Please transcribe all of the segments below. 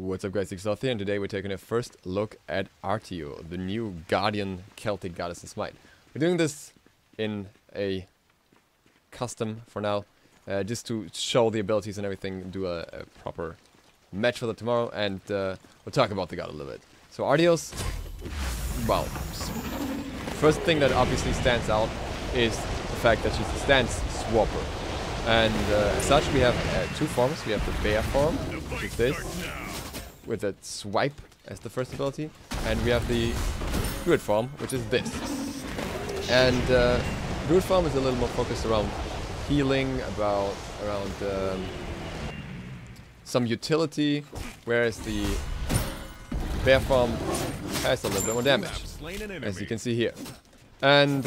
What's up guys, Xloth here, and today we're taking a first look at Artio, the new Guardian Celtic Goddess in Smite. We're doing this in a custom for now, just to show the abilities and everything, do a proper match for that tomorrow, and we'll talk about the god a little bit. So Artio's, well, first thing that obviously stands out is the fact that she's a stance swapper. And as such we have two forms. We have the bear form, which is this, with a swipe as the first ability, and we have the druid form, which is this. And druid form is a little more focused around healing, around some utility, whereas the bear form has a little bit more damage, as you can see here. And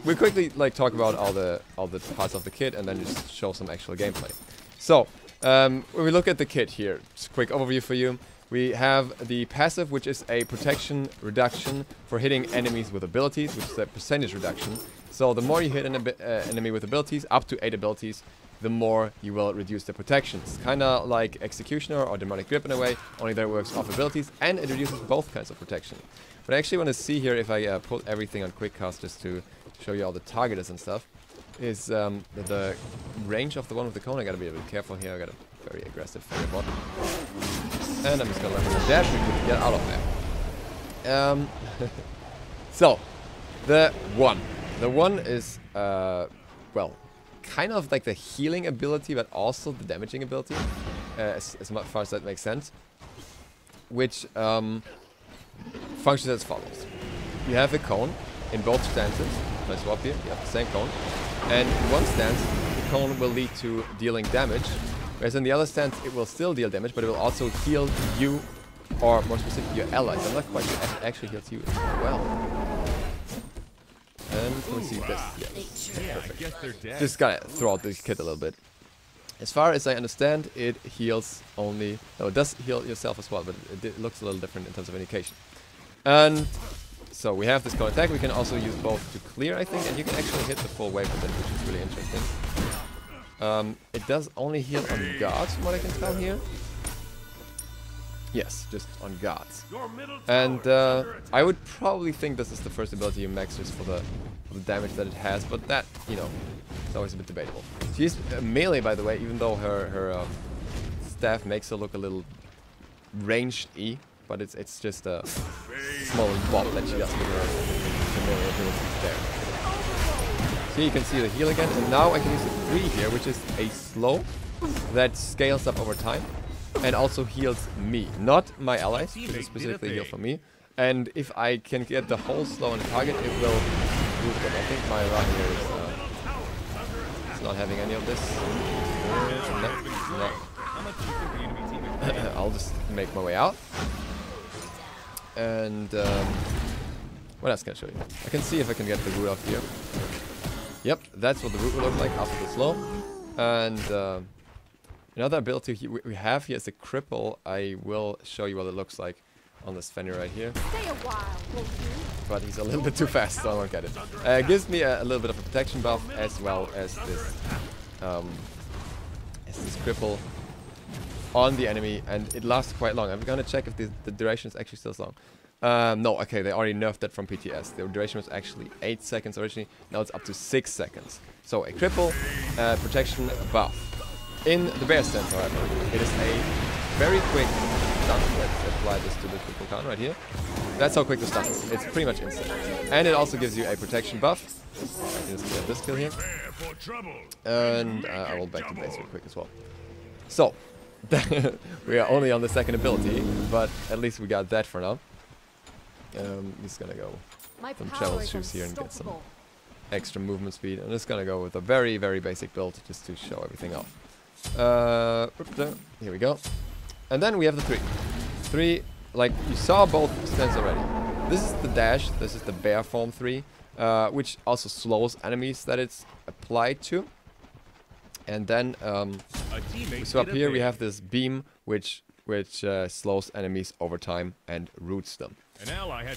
we'll quickly talk about all the parts of the kit and then just show some actual gameplay. So when we look at the kit here, just a quick overview for you. We have the passive, which is a protection reduction for hitting enemies with abilities, which is a percentage reduction. So the more you hit an enemy with abilities, up to 8 abilities, the more you will reduce the protection. It's kind of like Executioner or Demonic Grip in a way, only that it works off abilities and it reduces both kinds of protection. But I actually want to see here, if I put everything on quick cast just to show you all the targeters and stuff, is the range of the one with the cone. I gotta be a bit careful here. I got a very aggressive firebot. And I'm just gonna let him dash. We can get out of there. So, the one is, well, kind of like the healing ability, but also the damaging ability, as far as that makes sense. Which functions as follows. You have a cone in both stances. If I swap here, you have the same cone. And in one stance, the cone will lead to dealing damage, whereas in the other stance, it will still deal damage, but it will also heal you, or more specifically, your allies. I'm not quite sure it actually heals you as well. And let's see this. Yeah, perfect. Just gotta throw out the kit a little bit. As far as I understand, it heals only... No, it does heal yourself as well, but it looks a little different in terms of indication. And so we have this cone attack. We can also use both to clear, I think, and you can actually hit the full wave with it, which is really interesting. It does only heal on guards, from what I can tell here. Yes, just on guards. And I would probably think this is the first ability you max just for the damage that it has, but that, you know, it's always a bit debatable. She's melee, by the way, even though her staff makes her look a little ranged-y, but it's just a small bob that she does with her melee abilities there. So you can see the heal again, and now I can use the 3 here, which is a slow that scales up over time and also heals me, not my allies, which is specifically heal for me. And if I can get the whole slow on the target, it will move them. I think my run here is not having any of this. No. I'll just make my way out. And what else can I show you? I can see if I can get the root off here. Yep, that's what the root will look like after the slow. And another ability we have here is a cripple. I will show you what it looks like on this Fenrir right here. Stay a while, won't you? But he's a little bit too fast, so I won't get it. It gives me a little bit of a protection buff, as well as this cripple on the enemy, and it lasts quite long. I'm gonna check if the duration is actually still so long. No, okay, they already nerfed that from PTS. The duration was actually 8 seconds originally. Now it's up to 6 seconds. So a cripple protection buff. In the bear stance, however, it is a very quick stun. Let's apply this to the cripple count right here. That's how quick the stun is. It's pretty much instant. And it also gives you a protection buff. I can just get this kill here. And I will back to base real quick as well. So, we are only on the second ability, but at least we got that for now. Just gonna go some travel shoes here and get some extra movement speed. I'm just gonna go with a very, very basic build just to show everything off. Here we go. And then we have the 3. 3, like you saw both stands already. This is the dash, this is the bear form 3, which also slows enemies that it's applied to. And then so up here we have this beam which slows enemies over time and roots them.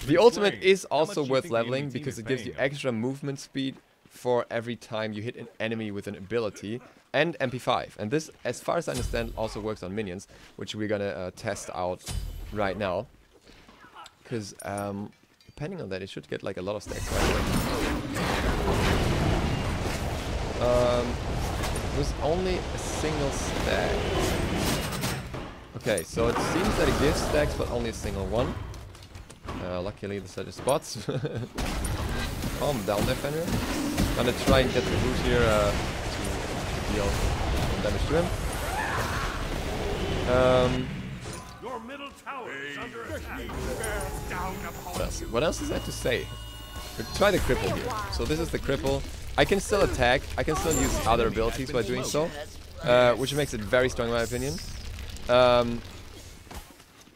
The ultimate is also worth leveling because it gives you extra movement speed for every time you hit an enemy with an ability, and MP5. And this, as far as I understand, also works on minions, which we're gonna test out right now. Because depending on that, it should get like a lot of stacks right away. It was only a single stack. Okay, so it seems that it gives stacks, but only a single one. Luckily, the set is spots. Calm down there, Fenrir. I'm gonna try and get the root here to deal some damage to him. Your middle tower is under attack. What else is there to say? We'll try the cripple here. So this is the cripple. I can still attack. I can still use other abilities by doing so, which makes it very strong in my opinion.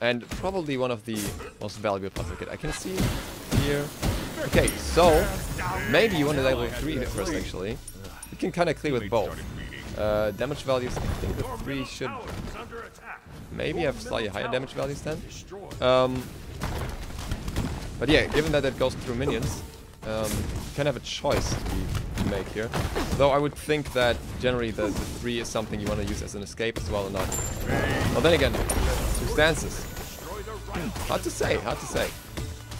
And probably one of the most valuable parts of it. I can see here. Okay, so maybe you want to level 3 here first actually. You can kind of clear with both. Damage values, I think the 3 should maybe have slightly higher damage values then. But yeah, given that it goes through minions, you can have a choice to make here. Though I would think that generally the 3 is something you want to use as an escape as well or not. Well then again, 2 stances. Hard to say, hard to say.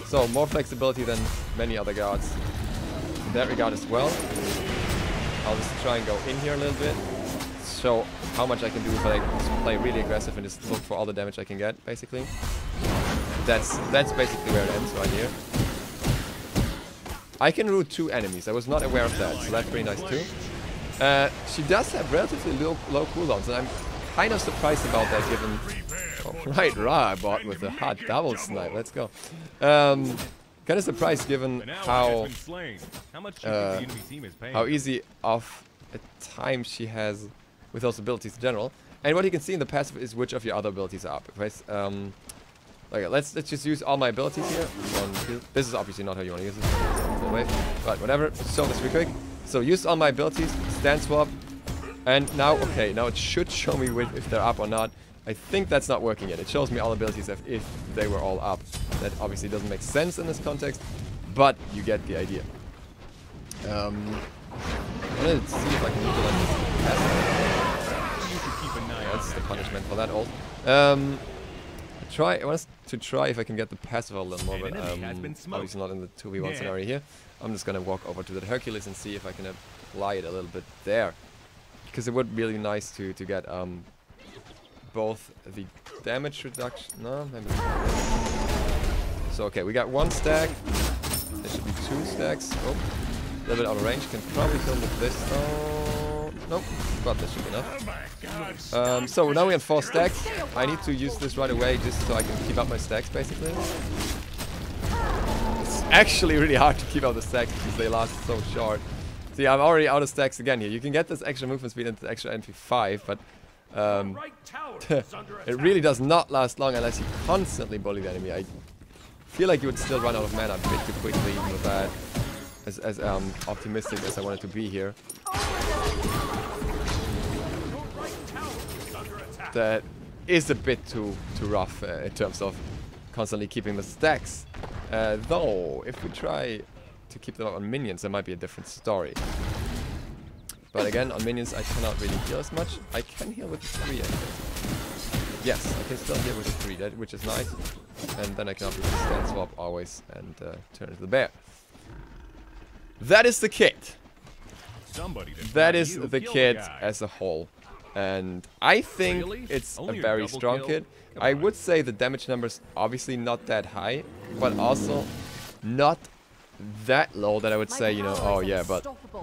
So more flexibility than many other guards in that regard as well. I'll just try and go in here a little bit. Show how much I can do if I just play really aggressive and just look for all the damage I can get, basically. That's basically where it ends right here. I can root 2 enemies. I was not aware of that, so that's pretty nice too. She does have relatively low cooldowns, and I'm kind of surprised about that given... Oh, right, Ra bought with a hot double snipe. Let's go. Kind of surprised given how easy of a time she has with those abilities in general. And what you can see in the passive is which of your other abilities are up. Okay, let's just use all my abilities here. This is obviously not how you want to use it, but whatever. Show this real quick. So use all my abilities, stand swap, and now okay, now it should show me if they're up or not. I think that's not working yet. It shows me all abilities if they were all up. That obviously doesn't make sense in this context, but you get the idea. I want to see if I can utilize this passive. That's the punishment for that ult. I want to try if I can get the passive a little more, but obviously not in the 2v1 scenario here. I'm just gonna walk over to the Hercules and see if I can apply it a little bit there, because it would be really nice to get both the damage reduction. No, maybe. So okay, we got 1 stack. There should be 2 stacks. Oh, a little bit out of range. Can probably kill with this. Oh, nope. But this should be enough. So now we have 4 stacks. I need to use this right away just so I can keep up my stacks, basically. It's actually really hard to keep up the stacks because they last so short. See, I'm already out of stacks again here. You can get this extra movement speed and the extra MP5, but it really does not last long unless you constantly bully the enemy. I feel like you would still run out of mana a bit too quickly even with that. As optimistic as I wanted to be here. That is a bit too rough in terms of constantly keeping the stacks. Though, if we try to keep them up on minions, there might be a different story. But again, on minions I cannot really heal as much. I can heal with the 3, I think. Yes, I can still heal with the 3, which is nice. And then I can obviously stand swap always and turn into the bear. That is the kit. That is the kit as a whole. And I think it's a very strong kit. I would say the damage numbers obviously not that high, but also not that low that I would say, you know, oh yeah,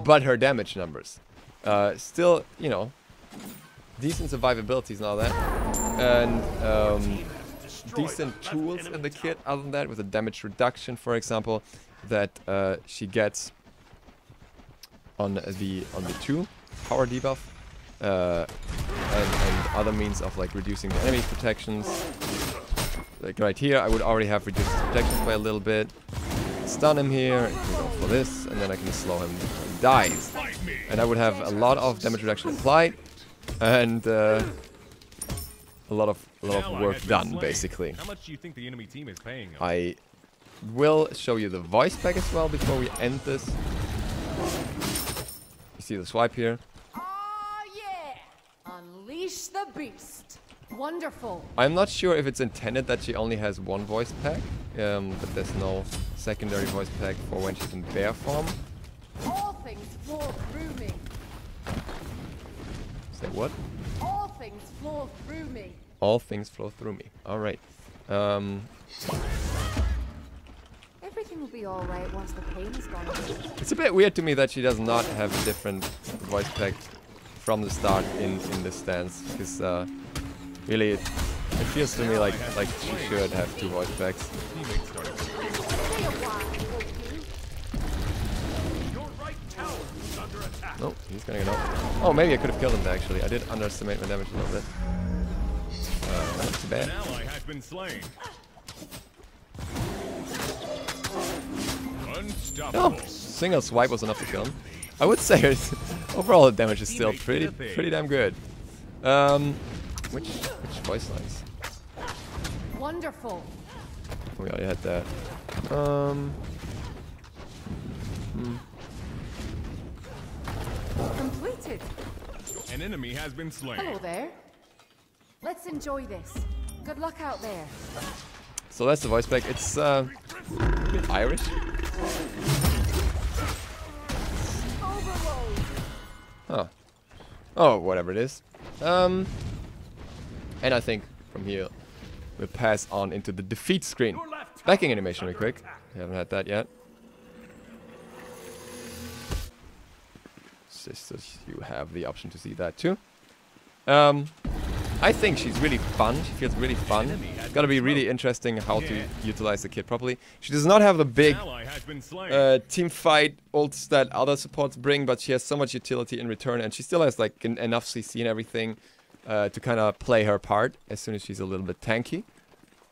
but her damage numbers. Still, you know, decent survivabilities and all that. And decent tools in the kit other than that, with a damage reduction, for example, that she gets on the 2 power debuff, and other means of like reducing the enemy's protections. Like right here, I would already have reduced his protections by a little bit. Stun him here, and can go for this, and then I can slow him. He dies, and I would have a lot of damage reduction applied, and a lot of work done, basically. How much do you think the enemy team is paying us? I will show you the voice pack as well before we end this. You see the swipe here. beast. Wonderful. I'm not sure if it's intended that she only has one voice pack, but there's no secondary voice pack for when she's in bear form. All things flow through me. Say what? All things flow through me. All things flow through me. All right. Everything will be all right once the pain is gone. It's a bit weird to me that she does not have a different voice pack from the start in this stance, because really it feels to me like she should have two voice packs. Stay a while, won't you? Your right tower is under attack. Oh, he's gonna get out. Oh, maybe I could have killed him there, actually. I did underestimate my damage a little bit. Not too bad. An ally has been slain. Unstoppable. Oh, single swipe was enough to kill him. I would say overall the damage is still pretty damn good. Which voice lines? Wonderful. We already had that. Completed. An enemy has been slain. Hello there. Let's enjoy this. Good luck out there. So that's the voice pack. It's a bit Irish. Overload. Huh. Oh, whatever it is. And I think from here we'll pass on into the defeat screen. Backing animation real quick. We haven't had that yet. Just so you have the option to see that too. I think she's really fun. She feels really fun. It's gotta be really interesting how to utilize the kit properly. She does not have the big team fight ults that other supports bring, but she has so much utility in return, and she still has like enough CC and everything to kind of play her part as soon as she's a little bit tanky.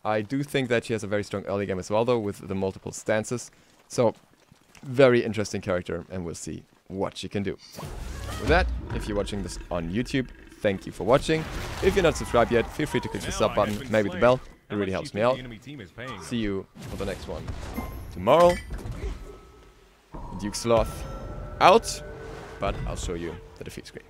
I do think that she has a very strong early game as well, though, with the multiple stances. So, very interesting character, and we'll see what she can do. With that, if you're watching this on YouTube, thank you for watching. If you're not subscribed yet, feel free to click the sub button, maybe the bell. It really helps me out. See you for the next one tomorrow. Duke Sloth out, but I'll show you the defeat screen.